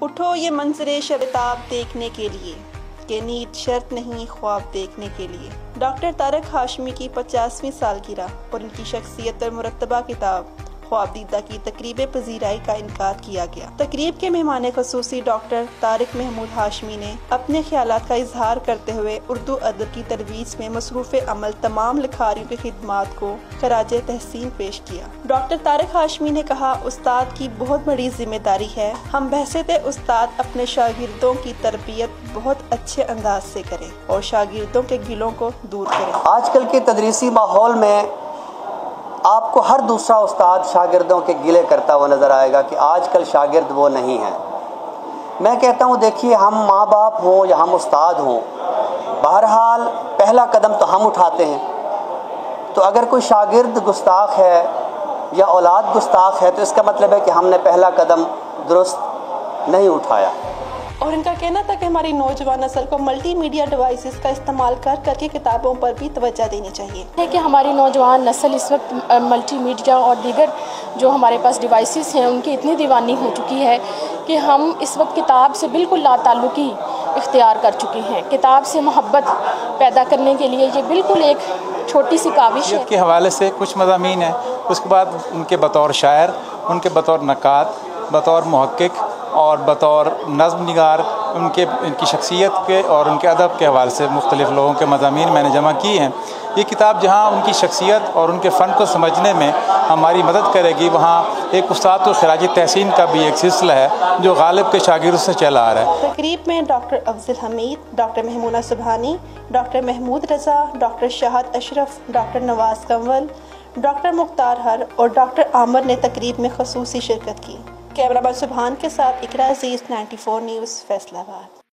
اٹھو یہ منظر شبتاب دیکھنے کے لیے کہ نیند شرط نہیں خواب دیکھنے کے لیے۔ ڈاکٹر طارق ہاشمی کی 50ویں سالگرہ اور ان کی شخصیت اور مرتبہ کتاب خواب دیدہ کی تقریب پذیرائی کا انعقاد کیا گیا۔ تقریب کے مہمان خصوصی ڈاکٹر طارق محمود ہاشمی نے اپنے خیالات کا اظہار کرتے ہوئے اردو ادب کی ترویج میں مصروف عمل تمام لکھاریوں کی خدمات کو خراج تحسین پیش کیا۔ ڈاکٹر طارق ہاشمی نے کہا، استاد کی بہت بڑی ذمہ داری ہے، ہم بحیثیت استاد اپنے شاگردوں کی تربیت بہت اچھے انداز سے کریں اور شاگردوں کے گلوں کو دور کریں۔ آج کل کے تدریسی ماحول میں آپ کو ہر دوسرا استاد شاگردوں کے گلے کرتا ہوا نظر آئے گا کہ آج کل شاگرد وہ نہیں ہیں۔ میں کہتا ہوں دیکھیے، ہم ماں باپ ہوں یا ہم استاد ہوں، بہرحال پہلا قدم تو ہم اٹھاتے ہیں۔ تو اگر کوئی شاگرد گستاخ ہے یا اولاد گستاخ ہے تو اس کا مطلب ہے کہ ہم نے پہلا قدم درست نہیں اٹھایا۔ اور ان کا کہنا تھا کہ ہماری نوجوان نسل کو ملٹی میڈیا ڈیوائسز کا استعمال کر کے کتابوں پر بھی توجہ دینی چاہیے۔ ہے کہ ہماری نوجوان نسل اس وقت ملٹی میڈیا اور دیگر جو ہمارے پاس ڈیوائسز ہیں ان کی اتنی دیوانی ہو چکی ہے کہ ہم اس وقت کتاب سے بالکل لا تعلقی اختیار کر چکے ہیں۔ کتاب سے محبت پیدا کرنے کے لیے یہ بالکل ایک چھوٹی سی کاوش ہے۔ کے حوالے سے کچھ مضامین ہیں، اس کے بعد ان کے بطور شاعر، ان کے بطور نقاد، بطور محقق اور بطور نظم نگار ان کی شخصیت کے اور ان کے ادب کے حوالے سے مختلف لوگوں کے مضامین میں نے جمع کی ہیں۔ یہ کتاب جہاں ان کی شخصیت اور ان کے فن کو سمجھنے میں ہماری مدد کرے گی، وہاں ایک استاد کو خراج تحسین کا بھی ایک سلسلہ ہے جو غالب کے شاگردوں سے چلا آ رہا ہے۔ تقریب میں ڈاکٹر افضل حمید، ڈاکٹر محمونہ سبحانی، ڈاکٹر محمود رضا، ڈاکٹر شاہد اشرف، ڈاکٹر نواز کنول، ڈاکٹر مختار ہر اور ڈاکٹر عامر نے تقریب میں خصوصی شرکت کی۔ کیمرہ مین سبحان کے ساتھ اقرا عزیز، 94 نیوز، فیصل آباد۔